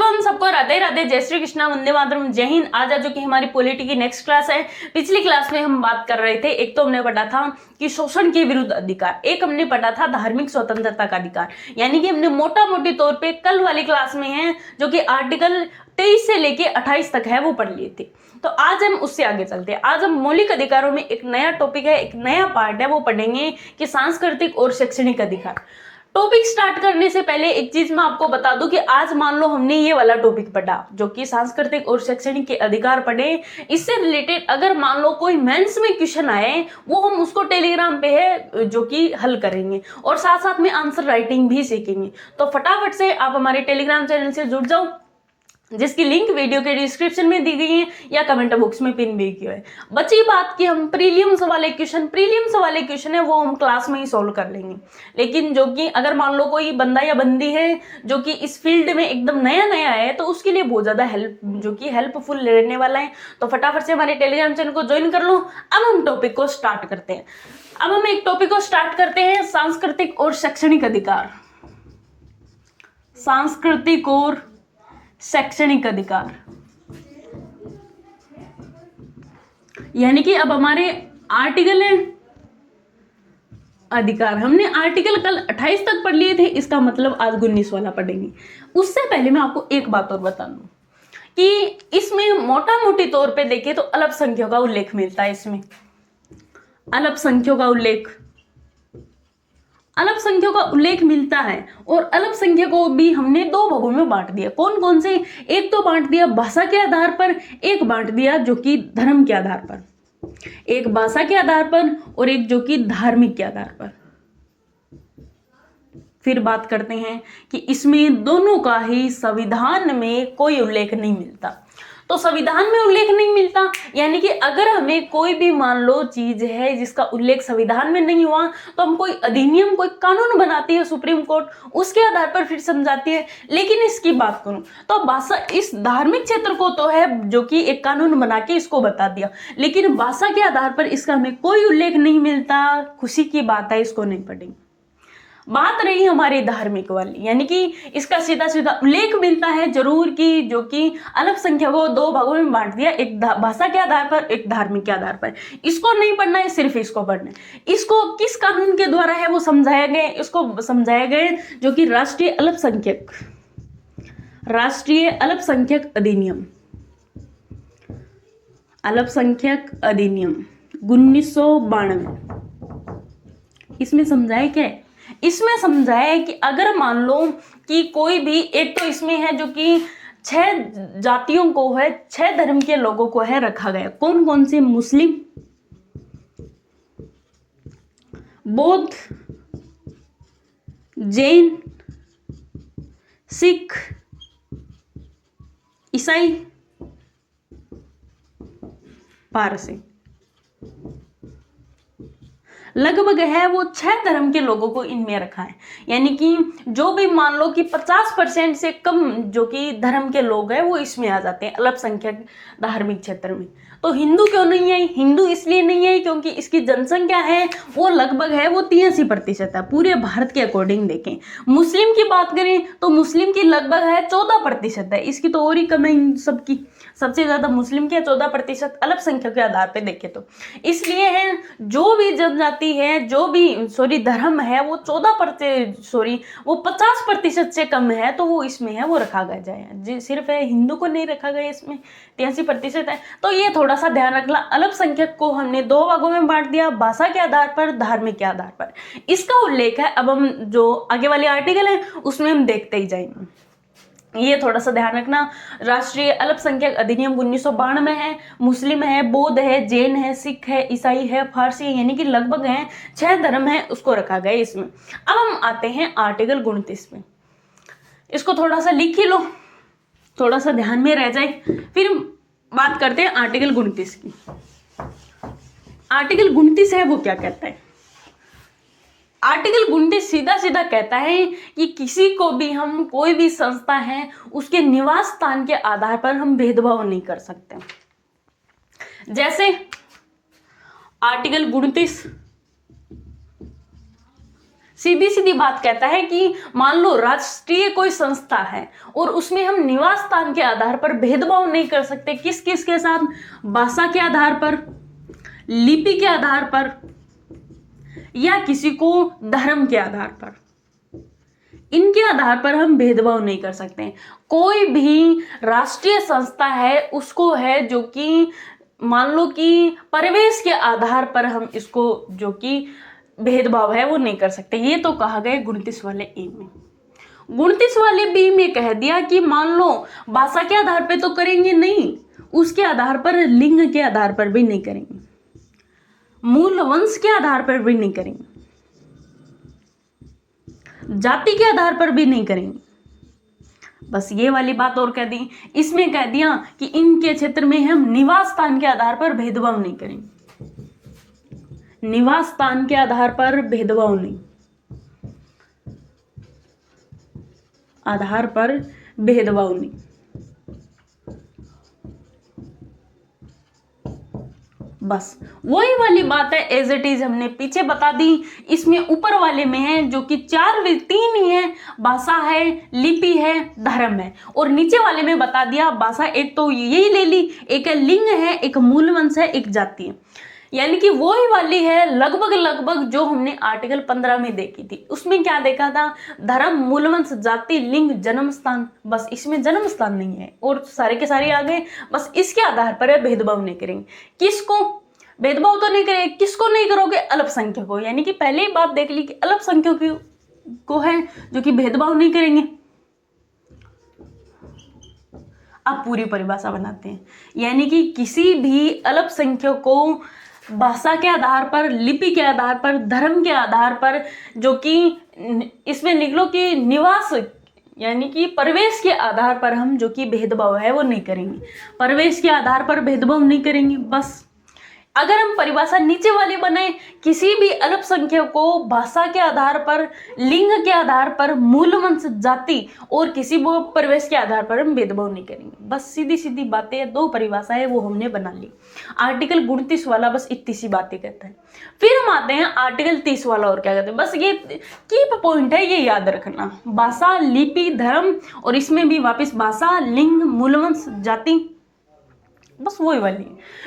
हम सबको राधे राधे, जय श्री कृष्णा, वंदे मातरम, जय हिंद। आज जो कि हमारी पॉलिटी की नेक्स्ट क्लास है। पिछली क्लास में हम बात कर रहे थे, एक तो हमने पढ़ा था कि शोषण के विरुद्ध अधिकार, एक हमने पढ़ा था धार्मिक स्वतंत्रता का अधिकार। यानी कि हमने मोटा मोटी तौर पे कल वाली क्लास में है जो कि आर्टिकल 23 से लेके 28 तक है वो पढ़ लिए थे। तो आज हम उससे आगे चलते हैं। आज हम मौलिक अधिकारों में एक नया टॉपिक है, एक नया पार्ट है, वो पढ़ेंगे कि सांस्कृतिक और शैक्षणिक अधिकार। टॉपिक स्टार्ट करने से पहले एक चीज मैं आपको बता दूं कि आज मान लो हमने ये वाला टॉपिक पढ़ा जो कि सांस्कृतिक और शैक्षणिक के अधिकार पढ़े, इससे रिलेटेड अगर मान लो कोई मेंस में क्वेश्चन आए वो हम उसको टेलीग्राम पे है जो कि हल करेंगे और साथ साथ में आंसर राइटिंग भी सीखेंगे। तो फटाफट से आप हमारे टेलीग्राम चैनल से जुड़ जाओ, जिसकी लिंक वीडियो के डिस्क्रिप्शन में दी गई है या कमेंट बॉक्स में पिन भी किया है। बची बात कि हम प्रीलिम्स वाले क्वेश्चन है वो हम क्लास में ही सॉल्व कर लेंगे। लेकिन जो कि अगर मान लो कोई बंदा या बंदी है जो कि इस फील्ड में एकदम नया है तो उसके लिए बहुत ज्यादा हेल्पफुल रहने वाला है। तो फटाफट से हमारे टेलीग्राम चैनल को ज्वाइन कर लो। अब हम टॉपिक को स्टार्ट करते हैं। अब हम एक टॉपिक को स्टार्ट करते हैं, सांस्कृतिक और शैक्षणिक अधिकार। सांस्कृतिक और शैक्षणिक अधिकार, यानी कि अब हमारे आर्टिकल है अधिकार। हमने आर्टिकल कल 28 तक पढ़ लिए थे, इसका मतलब आज 19 वाला पढ़ेंगे। उससे पहले मैं आपको एक बात और बता दूं कि इसमें मोटा मोटी तौर पे देखें तो अल्पसंख्यकों का उल्लेख मिलता है। इसमें अल्पसंख्यकों का उल्लेख मिलता है और अल्पसंख्यकों को भी हमने दो भागों में बांट दिया। कौन कौन से? एक तो बांट दिया भाषा के आधार पर, एक बांट दिया जो कि धर्म के आधार पर। एक भाषा के आधार पर और एक जो कि धार्मिक के आधार पर। फिर बात करते हैं कि इसमें दोनों का ही संविधान में कोई उल्लेख नहीं मिलता। तो संविधान में उल्लेख नहीं मिलता यानी कि अगर हमें कोई भी मान लो चीज है जिसका उल्लेख संविधान में नहीं हुआ तो हम कोई अधिनियम, कोई कानून बनाती है सुप्रीम कोर्ट, उसके आधार पर फिर समझाती है। लेकिन इसकी बात करूं तो भाषा, इस धार्मिक क्षेत्र को तो है जो कि एक कानून बना के इसको बता दिया, लेकिन भाषा के आधार पर इसका हमें कोई उल्लेख नहीं मिलता। खुशी की बात है, इसको नहीं पढ़ेंगे। बात रही हमारी धार्मिक वाली, यानी कि इसका सीधा सीधा उल्लेख मिलता है जरूर कि जो कि अल्पसंख्यकों को दो भागों में बांट दिया, एक भाषा के आधार पर, एक धार्मिक के आधार पर। इसको नहीं पढ़ना है, सिर्फ इसको पढ़ना है। इसको किस कानून के द्वारा है वो समझाया गया, इसको समझाया गया जो कि राष्ट्रीय अल्पसंख्यक अधिनियम 1992। इसमें समझाया क्या है? इसमें समझाया है कि अगर मान लो कि कोई भी, एक तो इसमें है जो कि 6 जातियों को है, 6 धर्म के लोगों को है रखा गया। कौन कौन से? मुस्लिम, बौद्ध, जैन, सिख, ईसाई, पारसी। लगभग है वो 6 धर्म के लोगों को इनमें रखा है। यानी कि जो भी मान लो कि 50% से कम जो कि धर्म के लोग हैं वो इसमें आ जाते हैं अल्पसंख्यक धार्मिक क्षेत्र में। तो हिंदू क्यों नहीं आई? हिंदू इसलिए नहीं आई क्योंकि इसकी जनसंख्या है वो लगभग है वो 83% है पूरे भारत के अकॉर्डिंग देखें। मुस्लिम की बात करें तो मुस्लिम की लगभग है 14% है, इसकी तो और ही कम है। इन सबकी सबसे ज्यादा मुस्लिम की 14% अल्पसंख्यक के आधार पे देखें तो। इसलिए है जो भी जनजाति है, जो भी धर्म है वो 50% से कम है तो वो इसमें है वो रखा गया जाए। सिर्फ है हिंदू को नहीं रखा गया, इसमें 83% है। तो ये थोड़ा सा ध्यान रखना। अल्पसंख्यक को हमने दो भागों में बांट दिया, भाषा के आधार पर, धार्मिक के आधार पर। इसका उल्लेख है अब हम जो आगे वाले आर्टिकल है उसमें हम देखते ही जाएंगे। ये थोड़ा सा ध्यान रखना। राष्ट्रीय अल्पसंख्यक अधिनियम 1992 में है। मुस्लिम है, बौद्ध है, जैन है, सिख है, ईसाई है, फारसी है, यानी कि लगभग है 6 धर्म है उसको रखा गया इसमें। अब हम आते हैं आर्टिकल 29 में। इसको थोड़ा सा लिख ही लो, थोड़ा सा ध्यान में रह जाए। फिर बात करते हैं आर्टिकल 29 की। आर्टिकल 29 है वो क्या कहता है? आर्टिकल 29 सीधा सीधा कहता है कि किसी को भी हम, कोई भी संस्था है, उसके निवास स्थान के आधार पर हम भेदभाव नहीं कर सकते। जैसे आर्टिकल 29 सीधी सीधी बात कहता है कि मान लो राष्ट्रीय कोई संस्था है और उसमें हम निवास स्थान के आधार पर भेदभाव नहीं कर सकते। किस किस के साथ? भाषा के आधार पर, लिपि के आधार पर, या किसी को धर्म के आधार पर। इनके आधार पर हम भेदभाव नहीं कर सकते। कोई भी राष्ट्रीय संस्था है उसको है जो कि मान लो कि परिवेश के आधार पर हम इसको जो कि भेदभाव है वो नहीं कर सकते। ये तो कहा गया 29 वाले ए में। 29 वाले बी में कह दिया कि मान लो भाषा के आधार पे तो करेंगे नहीं, उसके आधार पर, लिंग के आधार पर भी नहीं करेंगे, मूल वंश के आधार पर भी नहीं करेंगे, जाति के आधार पर भी नहीं करेंगे। बस ये वाली बात और कह दी। इसमें कह दिया कि इनके क्षेत्र में हम निवास स्थान के आधार पर भेदभाव नहीं करेंगे, निवास स्थान के आधार पर भेदभाव नहीं, आधार पर भेदभाव नहीं। बस वही वाली बात है, एज इट इज हमने पीछे बता दी। इसमें ऊपर वाले में है जो कि 3 ही है, भाषा है, लिपि है, धर्म है, और नीचे वाले में बता दिया भाषा एक तो यही ले ली, एक लिंग है, एक मूल वंश है, एक जाति है। यानी कि वही वाली है लगभग जो हमने आर्टिकल 15 में देखी थी। उसमें क्या देखा था? धर्म, मूलवंश, जाति, लिंग, जन्म स्थान। बस इसमें जन्म स्थान नहीं है और सारे के सारे आ गए। बस इसके आधार पर है, भेदभाव नहीं करेंगे। किसको भेदभाव तो नहीं करेंगे? किसको नहीं करोगे? अल्पसंख्यक को। यानी कि पहले ही बात देख ली कि अल्पसंख्यक को है जो कि भेदभाव नहीं करेंगे। अब पूरी परिभाषा बनाते हैं। यानी कि किसी भी अल्पसंख्यक को भाषा के आधार पर, लिपि के आधार पर, धर्म के आधार पर, जो कि इसमें निकलो कि निवास यानी कि परिवेश के आधार पर हम जो कि भेदभाव है वो नहीं करेंगे। परिवेश के आधार पर भेदभाव नहीं करेंगे। बस अगर हम परिभाषा नीचे वाली बनाए, किसी भी अल्पसंख्यक को भाषा के आधार पर, लिंग के आधार पर, मूल वंश, जाति और किसी वो परिवेश के आधार पर हम भेदभाव नहीं करेंगे। बस सीधी सीधी बातें, 2 परिभाषाएं वो हमने बना ली। आर्टिकल 29 वाला बस इतनी सी बातें कहता है। फिर हम आते हैं आर्टिकल 30 वाला, और क्या कहते हैं? बस ये की पॉइंट है, ये याद रखना। भाषा, लिपि, धर्म, और इसमें भी वापिस भाषा, लिंग, मूलवंश, जाति, बस वही वाली।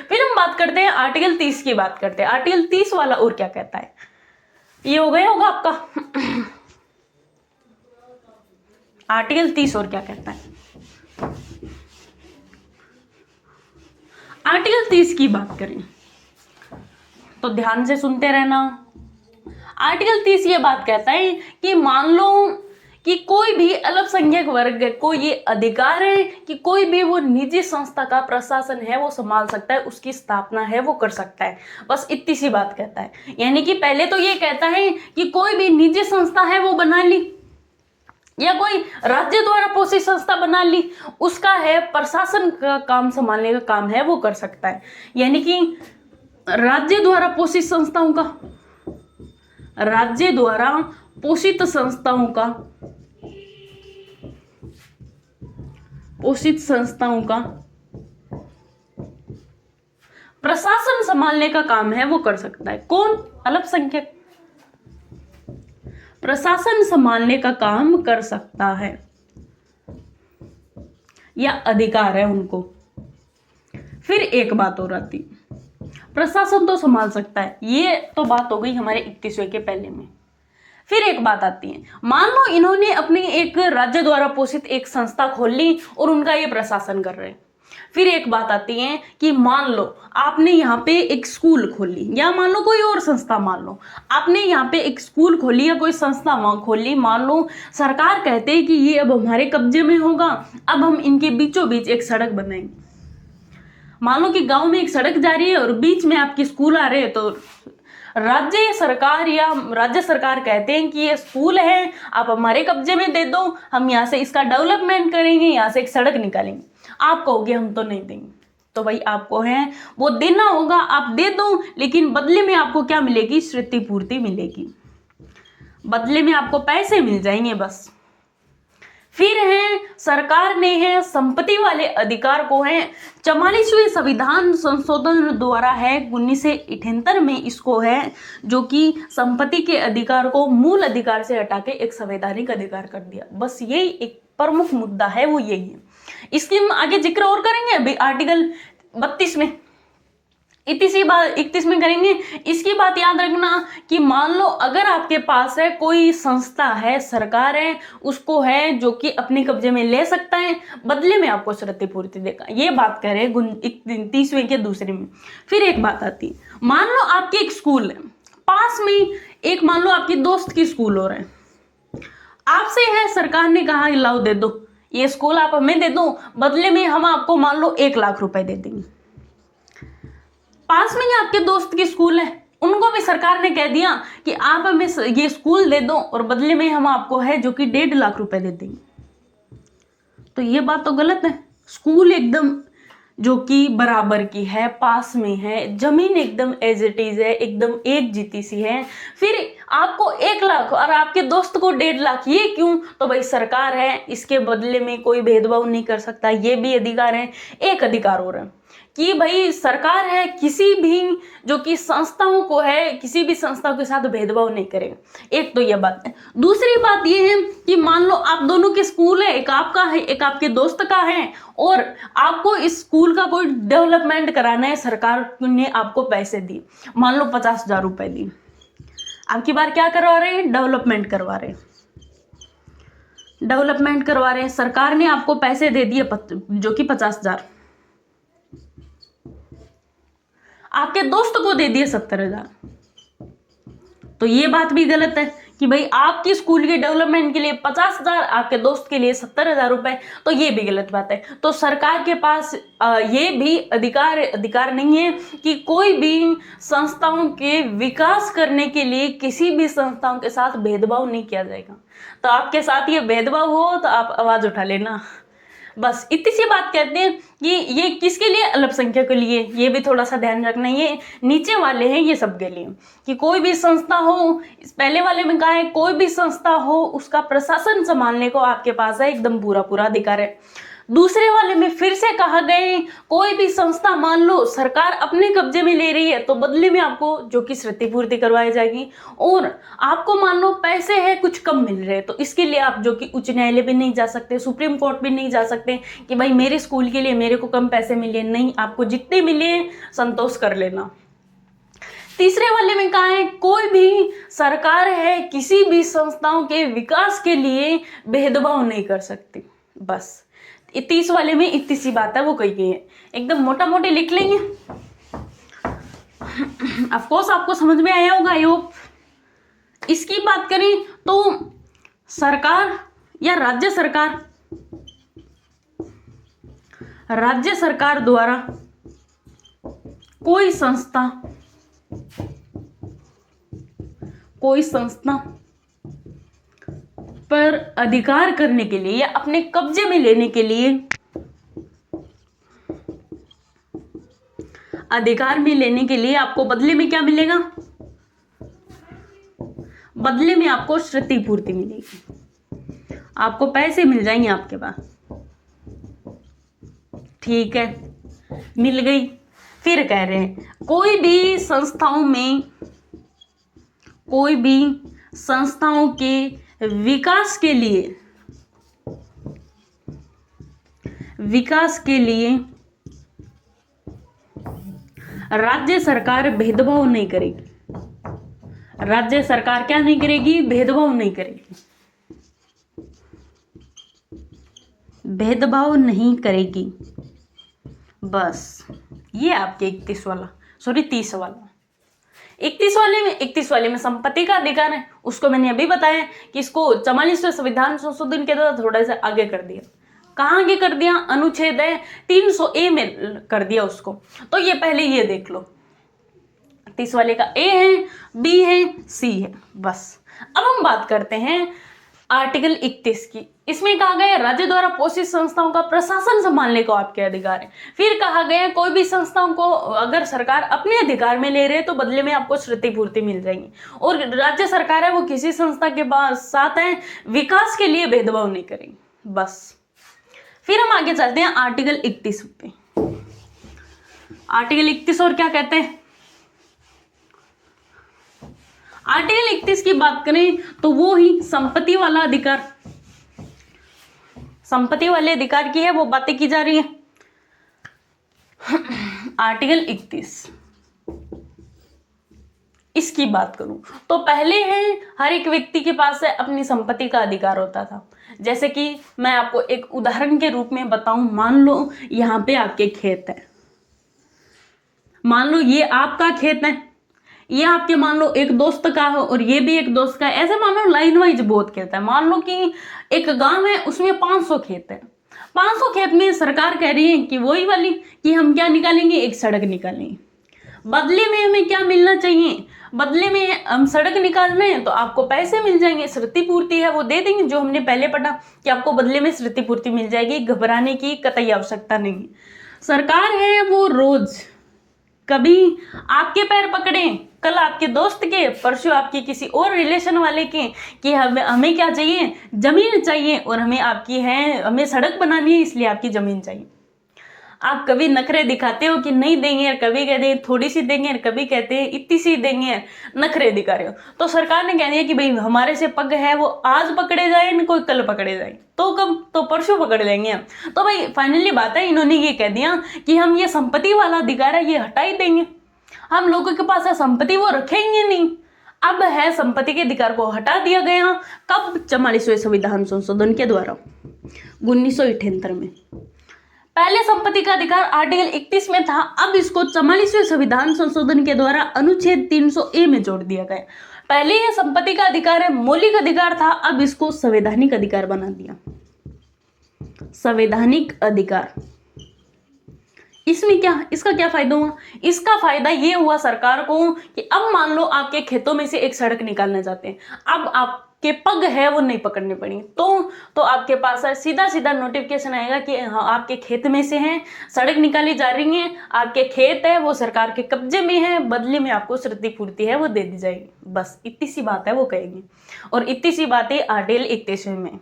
फिर हम बात करते हैं आर्टिकल 30 की बात करते हैं। आर्टिकल 30 वाला और क्या कहता है? ये हो गया होगा आपका आर्टिकल 30 और क्या कहता है? आर्टिकल 30 की बात करें तो ध्यान से सुनते रहना। आर्टिकल 30 ये बात कहता है कि मान लो कि कोई भी अल्पसंख्यक वर्ग को ये अधिकार है कि कोई भी वो निजी संस्था का प्रशासन है वो संभाल सकता है, उसकी स्थापना है वो कर सकता है। बस इतनी सी बात कहता है। यानी कि पहले तो ये कहता है कि कोई भी निजी संस्था है वो बना ली, या कोई राज्य द्वारा पोषित संस्था बना ली, उसका है प्रशासन का काम संभालने का काम है वो कर सकता है। यानी कि राज्य द्वारा पोषित संस्थाओं का, राज्य द्वारा पोषित संस्थाओं का, पोषित संस्थाओं का प्रशासन संभालने का काम है वो कर सकता है। कौन? अल्पसंख्यक प्रशासन संभालने का काम कर सकता है, या अधिकार है उनको। फिर एक बात और आती, प्रशासन तो संभाल सकता है, ये तो बात हो गई हमारे 31वें के पहले में। फिर एक बात आती है, मान लो इन्होंने अपनी एक राज्य द्वारा पोषित एक संस्था खोल ली और उनका ये प्रशासन कर रहे हैं। फिर एक बात आती है कि मान लो आपने यहाँ पे एक स्कूल खोली, या मान लो कोई और संस्था, मान लो आपने यहाँ पे एक स्कूल खोली या कोई संस्था वहाँ खोली। मान लो सरकार कहते हैं कि ये अब हमारे कब्जे में होगा, अब हम इनके बीचों बीच एक सड़क बनाएंगे। मान लो कि गांव में एक सड़क जा रही है और बीच में आपकी स्कूल आ रहे हैं, तो राज्य सरकार या राज्य सरकार कहते हैं कि ये स्कूल है, आप हमारे कब्जे में दे दो, हम यहाँ से इसका डेवलपमेंट करेंगे, यहाँ से एक सड़क निकालेंगे। आप कहोगे हम तो नहीं देंगे, तो भाई आपको है वो देना होगा, आप दे दो, लेकिन बदले में आपको क्या मिलेगी? क्षतिपूर्ति मिलेगी, बदले में आपको पैसे मिल जाएंगे बस। फिर है सरकार ने है संपत्ति वाले अधिकार को है 44वें संविधान संशोधन द्वारा है 1978 में इसको है जो कि संपत्ति के अधिकार को मूल अधिकार से हटा के एक संवैधानिक अधिकार कर दिया। बस यही एक प्रमुख मुद्दा है, वो यही है। इसकी हम आगे जिक्र और करेंगे अभी आर्टिकल 32 में, 31 में करेंगे। इसकी बात याद रखना कि मान लो अगर आपके पास है कोई संस्था है, सरकार है, उसको है जो कि अपने कब्जे में ले सकता है, बदले में आपको क्षतिपूर्ति देगा। ये बात करें 30वें के दूसरे में। फिर एक बात आती है, मान लो आपके एक स्कूल है, पास में एक मान लो आपकी दोस्त की स्कूल हो रहा है, आपसे है सरकार ने कहा लाओ दे दो, ये स्कूल आप हमें दे दो, बदले में हम आपको मान लो 1 लाख रुपए दे देंगे। पास में ही आपके दोस्त की स्कूल है, उनको भी सरकार ने कह दिया कि आप हमें ये स्कूल दे दो और बदले में हम आपको है जो कि 1.5 लाख रुपए दे देंगे। तो ये बात तो गलत है। स्कूल एकदम जो कि बराबर की है, पास में है, जमीन एकदम एज इट इज है, एकदम एक जीती सी है, फिर आपको 1 लाख और आपके दोस्त को 1.5 लाख, ये क्यों? तो भाई सरकार है, इसके बदले में कोई भेदभाव नहीं कर सकता, ये भी अधिकार है। एक अधिकार हो रहा है कि भाई सरकार है किसी भी जो कि संस्थाओं को है, किसी भी संस्था के साथ भेदभाव नहीं करेगा। एक तो ये बात है। दूसरी बात ये है कि मान लो आप दोनों के स्कूल है, एक आपका है एक आपके दोस्त का है, और आपको इस स्कूल का कोई डेवलपमेंट कराना है, सरकार ने आपको पैसे दिए, मान लो 50,000 रुपए दिए, आपकी बार क्या करवा रहे हैं? डेवलपमेंट करवा रहे हैं, डेवलपमेंट करवा रहे हैं। सरकार ने आपको पैसे दे दिए जो कि 50,000, आपके दोस्त को दे दिए 70,000। तो ये बात भी गलत है कि भाई आपकी स्कूल के डेवलपमेंट के लिए 50,000, आपके दोस्त के लिए 70,000 रुपए, तो ये भी गलत बात है। तो सरकार के पास ये भी अधिकार नहीं है कि कोई भी संस्थाओं के विकास करने के लिए किसी भी संस्थाओं के साथ भेदभाव नहीं किया जाएगा। तो आपके साथ ये भेदभाव हो तो आप आवाज उठा लेना। बस इतनी सी बात कहते हैं कि ये किसके लिए? अल्पसंख्यक के लिए। ये भी थोड़ा सा ध्यान रखना, ये नीचे वाले हैं, ये सबके लिए कि कोई भी संस्था हो, पहले वाले में कहा है कोई भी संस्था हो उसका प्रशासन संभालने को आपके पास है एकदम पूरा अधिकार है। दूसरे वाले में फिर से कहा गया कोई भी संस्था मान लो सरकार अपने कब्जे में ले रही है तो बदले में आपको जो कि क्षतिपूर्ति करवाई जाएगी, और आपको मान लो पैसे है कुछ कम मिल रहे हैं तो इसके लिए आप जो कि उच्च न्यायालय भी नहीं जा सकते, सुप्रीम कोर्ट भी नहीं जा सकते कि भाई मेरे स्कूल के लिए मेरे को कम पैसे मिले, नहीं, आपको जितने मिले संतोष कर लेना। तीसरे वाले में कहा है कोई भी सरकार है किसी भी संस्थाओं के विकास के लिए भेदभाव नहीं कर सकती। बस 30 वाले में इतनी सी बात है वो कही गई है, एकदम मोटा मोटी लिख लेंगे। ऑफ कोर्स आपको समझ में आया होगा। I hope. इसकी बात करें तो सरकार या राज्य सरकार द्वारा कोई संस्था पर अधिकार करने के लिए या अपने कब्जे में लेने के लिए, अधिकार में लेने के लिए आपको बदले में क्या मिलेगा? बदले में आपको क्षतिपूर्ति मिलेगी, आपको पैसे मिल जाएंगे आपके पास। ठीक है, मिल गई। फिर कह रहे हैं कोई भी संस्थाओं के विकास के लिए राज्य सरकार भेदभाव नहीं करेगी। राज्य सरकार क्या नहीं करेगी? भेदभाव नहीं करेगी, भेदभाव नहीं करेगी। बस ये आपके 30 वाला 31 वाले में संपत्ति का अधिकार है, उसको मैंने अभी बताया कि इसको 44वें संविधान संशोधन के द्वारा थोड़ा सा आगे कर दिया। कहाँ आगे कर दिया? अनुच्छेद 300A में कर दिया उसको। तो ये पहले ये देख लो, 30 वाले का A है, B है, C है। बस अब हम बात करते हैं आर्टिकल 31 की। इसमें कहा गया राज्य द्वारा पोषित संस्थाओं का प्रशासन संभालने को आपके अधिकार है। फिर कहा गया कोई भी संस्थाओं को अगर सरकार अपने अधिकार में ले रहे हैं तो बदले में आपको क्षतिपूर्ति मिल जाएगी, और राज्य सरकार है वो किसी संस्था के साथ है विकास के लिए भेदभाव नहीं करेगी। बस फिर हम आगे चलते हैं आर्टिकल 31 पे। आर्टिकल 31 और क्या कहते हैं? आर्टिकल 31 की बात करें तो वो ही संपत्ति वाला अधिकार, संपत्ति वाले अधिकार की है वो बातें की जा रही है। आर्टिकल 31 इसकी बात करूं तो पहले है हर एक व्यक्ति के पास है अपनी संपत्ति का अधिकार होता था। जैसे कि मैं आपको एक उदाहरण के रूप में बताऊं, मान लो यहाँ पे आपके खेत है, मान लो ये आपका खेत है, ये आपके मान लो एक दोस्त का है और ये भी एक दोस्त का है, ऐसे मान लो लाइन वाइज बहुत खेत है। मान लो कि एक गांव है उसमें 500 खेत है, 500 खेत में सरकार कह रही है कि वही वाली कि हम क्या निकालेंगे, एक सड़क निकालेंगे। बदले में हमें क्या मिलना चाहिए, बदले में हम सड़क निकाल रहे हैं तो आपको पैसे मिल जाएंगे, क्षतिपूर्ति है वो दे देंगे, जो हमने पहले पढ़ा कि आपको बदले में क्षतिपूर्ति मिल जाएगी, घबराने की कतई आवश्यकता नहीं। सरकार है वो रोज कभी आपके पैर पकड़े, कल आपके दोस्त के, परसों आपके किसी और रिलेशन वाले के, कि हमें क्या चाहिए, जमीन चाहिए और हमें आपकी है, हमें सड़क बनानी है इसलिए आपकी जमीन चाहिए। आप कभी नखरे दिखाते हो कि नहीं देंगे, और कभी कहते हैं थोड़ी सी देंगे, और कभी कहते हैं इतनी सी देंगे, नखरे दिखा रहे हो। तो सरकार ने कह दिया कि भाई हमारे से पग है वो आज पकड़े जाए न कोई कल पकड़े जाए, तो कब, तो परसों पकड़ लेंगे हम। तो भाई फाइनली बात है, इन्होंने ये कह दिया कि हम ये संपत्ति वाला अधिकार है ये हटा ही देंगे, हम लोगों के पास है संपत्ति वो रखेंगे नहीं। अब है संपत्ति के अधिकार को हटा दिया गया, कब, 44वें संविधान संशोधन के द्वारा 1978 में। पहले संपत्ति का अधिकार आर्टिकल 31 में था, अब इसको 44वें संविधान संशोधन के द्वारा अनुच्छेद 300A में जोड़ दिया गया। पहले यह संपत्ति का अधिकार है, मौलिक अधिकार था, अब इसको संवैधानिक अधिकार बना दिया। संवैधानिक अधिकार, इसमें क्या, इसका क्या फायदा हुआ? इसका फायदा ये हुआ सरकार को कि अब मान लो आपके खेतों में से एक सड़क निकालना चाहते हैं, अब आपके पग है वो नहीं पकड़ने पड़ी, तो आपके पास है सीधा सीधा नोटिफिकेशन आएगा कि हाँ आपके खेत में से है सड़क निकाली जा रही है, आपके खेत है वो सरकार के कब्जे में है, बदले में आपको क्षतिपूर्ति है वो दे दी जाएगी। बस इतनी सी बात है वो कहेंगे, और इतनी सी बात है आर्टिकल 31 में।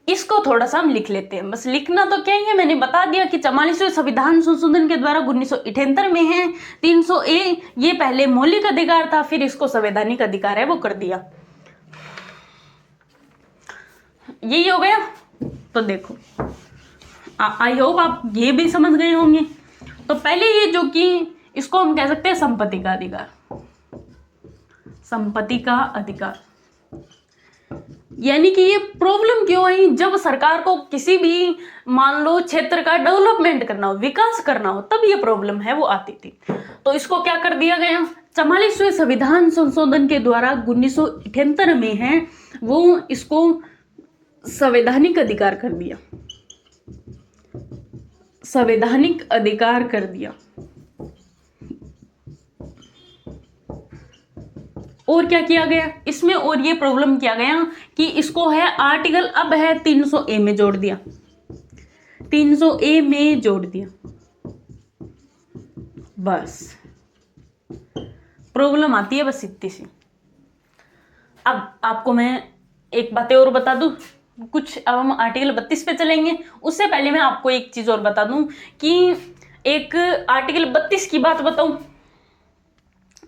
इसको थोड़ा सा हम लिख लेते हैं, बस लिखना तो क्या है, मैंने बता दिया कि 44वें संविधान संशोधन के द्वारा 1978 में है 300A, ये पहले मौलिक अधिकार था, फिर इसको संवैधानिक अधिकार है वो कर दिया। यही हो गया। तो देखो आई होप आप ये भी समझ गए होंगे। तो पहले ये जो कि इसको हम कह सकते हैं संपत्ति का अधिकार, संपत्ति का अधिकार, यानी कि ये प्रॉब्लम क्यों आई, जब सरकार को किसी भी मान लो क्षेत्र का डेवलपमेंट करना हो, विकास करना हो, तब ये प्रॉब्लम है वो आती थी। तो इसको क्या कर दिया गया, 44वें संविधान संशोधन के द्वारा 1978 में है वो इसको संवैधानिक अधिकार कर दिया, संवैधानिक अधिकार कर दिया। और क्या किया गया इसमें, और ये प्रॉब्लम किया गया कि इसको है आर्टिकल अब है 300A में जोड़ दिया, 300A में जोड़ दिया। बस प्रॉब्लम आती है बस इतनी सी। अब आपको मैं एक बातें और बता दूं कुछ, अब हम आर्टिकल 32 पे चलेंगे। उससे पहले मैं आपको एक चीज और बता दूं कि एक आर्टिकल 32 की बात बताऊं,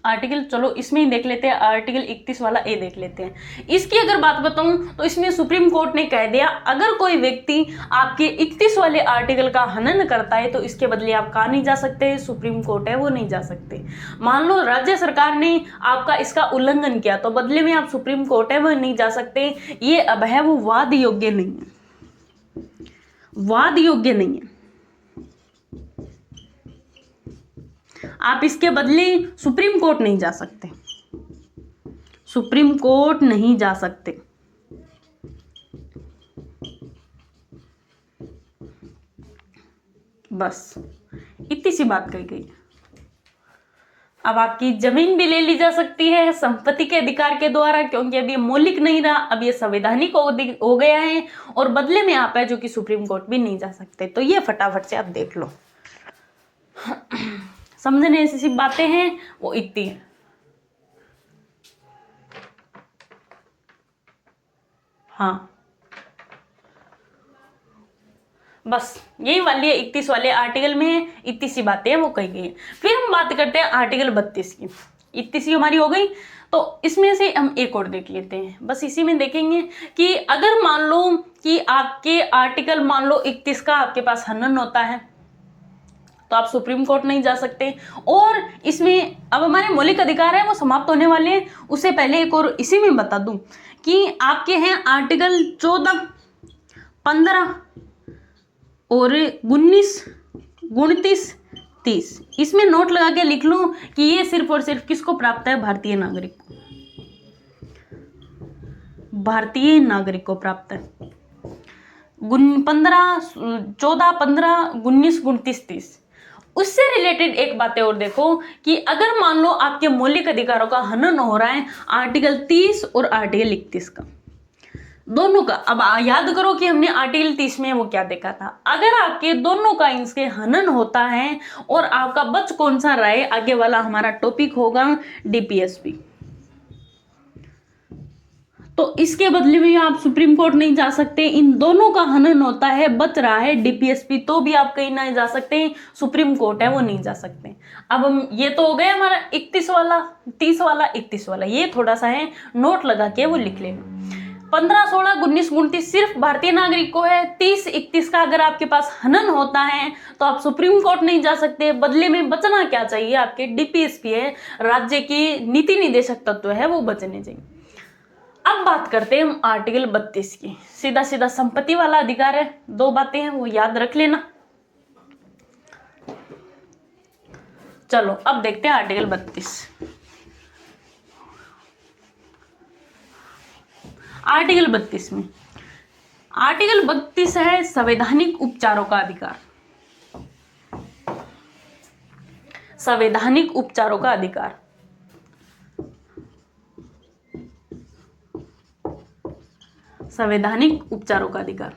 आर्टिकल, चलो इसमें ही देख लेते हैं, आर्टिकल 31 वाला ए देख लेते हैं। इसकी अगर बात बताऊं तो इसमें सुप्रीम कोर्ट ने कह दिया अगर कोई व्यक्ति आपके 31 वाले आर्टिकल का हनन करता है तो इसके बदले आप कहाँ नहीं जा सकते, सुप्रीम कोर्ट है वो नहीं जा सकते। मान लो राज्य सरकार ने आपका इसका उल्लंघन किया तो बदले में आप सुप्रीम कोर्ट है वो नहीं जा सकते। ये अब है वो वाद योग्य नहीं है, वाद योग्य नहीं है। आप इसके बदले सुप्रीम कोर्ट नहीं जा सकते, सुप्रीम कोर्ट नहीं जा सकते। बस इतनी सी बात कही गई। अब आपकी जमीन भी ले ली जा सकती है संपत्ति के अधिकार के द्वारा, क्योंकि अब ये मौलिक नहीं रहा, अब ये संवैधानिक हो गया है, और बदले में आप है जो कि सुप्रीम कोर्ट भी नहीं जा सकते। तो ये फटाफट से आप देख लो, समझने ऐसी बातें हैं वो इतनी है। हाँ बस यही वाली 31 वाले आर्टिकल में है, इतनी सी बातें वो कही गई है। फिर हम बात करते हैं आर्टिकल 32 की। 31 हमारी हो गई, तो इसमें से हम एक और देख लेते हैं। बस इसी में देखेंगे कि अगर मान लो कि आपके आर्टिकल मान लो 31 का आपके पास हनन होता है तो आप सुप्रीम कोर्ट नहीं जा सकते। और इसमें अब हमारे मौलिक अधिकार है वो समाप्त होने वाले हैं। उससे पहले एक और इसी में बता दूं कि आपके हैं आर्टिकल 14, 15 और 19, 29, 30। इसमें नोट लगा के लिख लूं कि ये सिर्फ और सिर्फ किसको प्राप्त है? भारतीय नागरिक को, भारतीय नागरिक को प्राप्त है। 14, 15, 19, 29, 30। उससे रिलेटेड एक बातें और देखो कि अगर मान लो आपके मौलिक अधिकारों का हनन हो रहा है आर्टिकल 30 और आर्टिकल 31 का, दोनों का। अब याद करो कि हमने आर्टिकल 30 में वो क्या देखा था। अगर आपके दोनों का इनसे हनन होता है और आपका बच कौन सा रहा है, आगे वाला हमारा टॉपिक होगा डीपीएसपी। तो इसके बदले में आप सुप्रीम कोर्ट नहीं जा सकते। इन दोनों का हनन होता है, बच रहा है डीपीएसपी, तो भी आप कहीं नहीं जा सकते। सुप्रीम कोर्ट है वो नहीं जा सकते। अब हम ये तो हो गया हमारा 31 वाला, 30 वाला, 31 वाला। ये थोड़ा सा है, नोट लगा के वो लिख लेना। 15, 16, 19, 29 सिर्फ भारतीय नागरिक को है। 30, 31 का अगर आपके पास हनन होता है तो आप सुप्रीम कोर्ट नहीं जा सकते। बदले में बचना क्या चाहिए? आपके डीपीएसपी है, राज्य की नीति निदेशक तत्व है, वो बचने चाहिए। अब बात करते हैं हम आर्टिकल 32 की। सीधा सीधा संपत्ति वाला अधिकार है। दो बातें हैं वो याद रख लेना। चलो अब देखते हैं आर्टिकल 32। आर्टिकल 32 में आर्टिकल 32 है संवैधानिक उपचारों का अधिकार। संवैधानिक उपचारों का अधिकार। संवैधानिक उपचारों का अधिकार।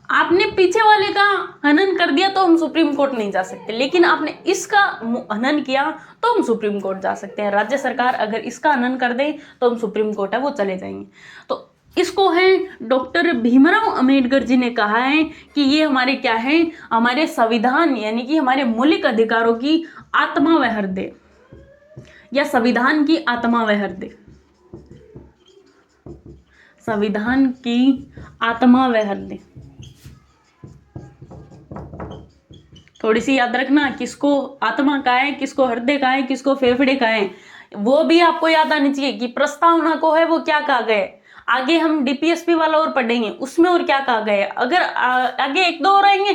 आपने पीछे वाले का हनन कर दिया तो हम सुप्रीम कोर्ट नहीं जा सकते, लेकिन आपने इसका हनन किया तो हम सुप्रीम कोर्ट जा सकते हैं। राज्य सरकार अगर इसका हनन कर दे तो हम सुप्रीम कोर्ट है वो चले जाएंगे। तो इसको है डॉक्टर भीमराव अंबेडकर जी ने कहा है कि ये हमारे क्या है, हमारे संविधान यानी कि हमारे मौलिक अधिकारों की आत्मा व हृदय, या संविधान की आत्मा व हृदय, संविधान की आत्मा व हृदय। थोड़ी सी याद रखना, किसको आत्मा का है, किसको हृदय का है, किसको फेफड़े का है, वो भी आपको याद आनी चाहिए कि प्रस्तावना को है वो क्या कहा गया। आगे हम डीपीएसपी वाला और पढ़ेंगे, उसमें और क्या कहा गया। अगर आगे एक दो और आएंगे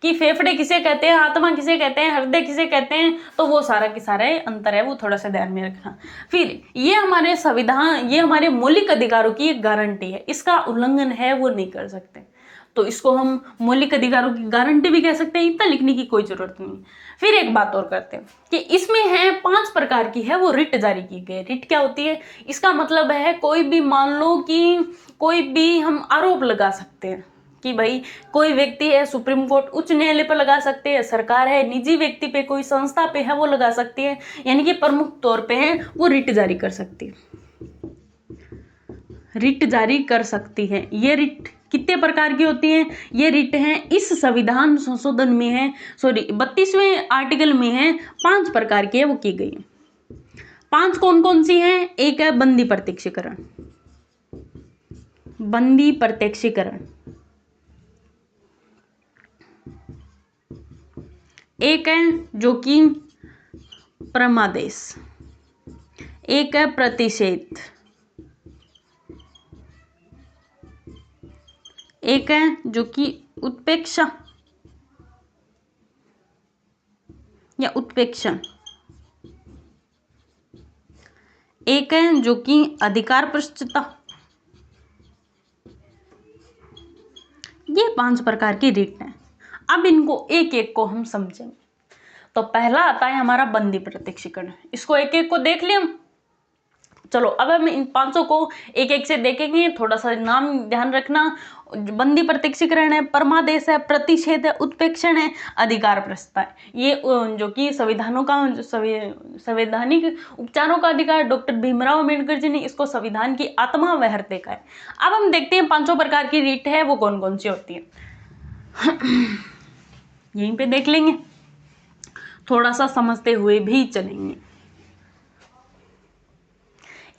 कि फेफड़े किसे कहते हैं, आत्मा किसे कहते हैं, हृदय किसे कहते हैं, तो वो सारा की सारा अंतर है, वो थोड़ा सा ध्यान में रखना। फिर ये हमारे संविधान, ये हमारे मौलिक अधिकारों की एक गारंटी है, इसका उल्लंघन है वो नहीं कर सकते। तो इसको हम मौलिक अधिकारों की गारंटी भी कह सकते हैं। इतना लिखने की कोई जरूरत नहीं। फिर एक बात और करते हैं कि इसमें है 5 प्रकार की है वो रिट जारी की गई। रिट क्या होती है? इसका मतलब है कोई भी, मान लो कि कोई भी हम आरोप लगा सकते हैं कि भाई कोई व्यक्ति है, सुप्रीम कोर्ट उच्च न्यायालय पर लगा सकते हैं, सरकार है निजी व्यक्ति पे, कोई संस्था पे है वो लगा सकती है, यानी कि प्रमुख तौर पे है वो रिट जारी कर सकती है, रिट जारी कर सकती है। ये रिट कितने प्रकार की होती हैं? ये रिट हैं इस संविधान संशोधन में है, 32वें आर्टिकल में है 5 प्रकार की है वो की गई है। 5 कौन कौन सी हैं? एक है बंदी प्रत्यक्षीकरण, बंदी प्रत्यक्षीकरण। एक है जो कि परमादेश, एक है प्रतिषेध, एक है जो कि उत्प्रेक्षा या उत्प्रेक्षण, एक है जो कि अधिकार पृष्ठता। ये 5 प्रकार की रिट हैं। अब इनको एक एक को हम समझेंगे। तो पहला आता है हमारा बंदी प्रत्यक्षीकरण। इसको एक एक को देख लिया। चलो अब हम इन 500 को एक एक से देखेंगे। थोड़ा सा नाम ध्यान रखना। बंदी प्रत्यक्षीकरण है, परमादेश है, प्रतिषेध है, उत्प्रेक्षण है, अधिकार प्रस्ताव है। ये जो कि संविधानों का संवैधानिक उपचारों का अधिकार, डॉक्टर भीमराव अम्बेडकर जी ने इसको संविधान की आत्मा व हृदय का है। अब हम देखते हैं 500 प्रकार की रीट है वो कौन कौन सी होती है। यहीं पे देख लेंगे, थोड़ा सा समझते हुए भी चलेंगे।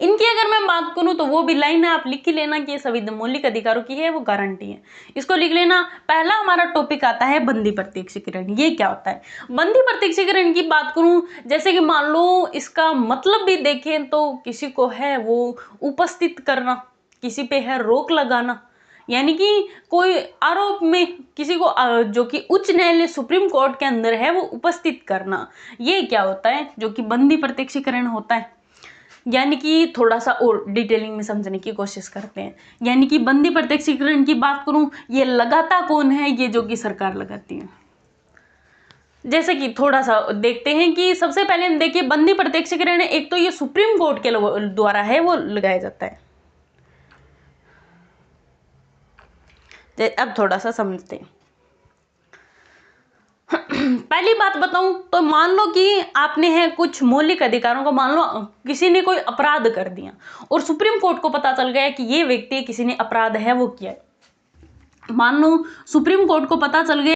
इनकी अगर मैं बात करूं तो वो भी लाइन है, आप लिख ही लेना कि ये सभी मौलिक अधिकारों की है, वो गारंटी है, इसको लिख लेना। पहला हमारा टॉपिक आता है बंदी प्रत्यक्षीकरण। ये क्या होता है? बंदी प्रत्यक्षीकरण की बात करूं, जैसे कि मान लो इसका मतलब भी देखें तो किसी को है वो उपस्थित करना, किसी पे है रोक लगाना, यानी कि कोई आरोप में किसी को जो कि उच्च न्यायालय सुप्रीम कोर्ट के अंदर है वो उपस्थित करना, ये क्या होता है? जो कि बंदी प्रत्यक्षीकरण होता है। यानी कि थोड़ा सा और डिटेलिंग में समझने की कोशिश करते हैं। यानी कि बंदी प्रत्यक्षीकरण की बात करूं, ये लगाता कौन है? ये जो कि सरकार लगाती है। जैसे कि थोड़ा सा देखते हैं कि सबसे पहले हम देखिए बंदी प्रत्यक्षीकरण, एक तो ये सुप्रीम कोर्ट के द्वारा है वो लगाया जाता है। अब थोड़ा सा समझते हैं। पहली बात बताऊं तो मान लो कि आपने है कुछ मौलिक अधिकारों को, मान लो किसी ने कोई अपराध कर दिया और सुप्रीम कोर्ट को पता चल गया कि ये व्यक्ति किसी ने अपराध है वो किया है। मान लो सुप्रीम कोर्ट को पता चल गया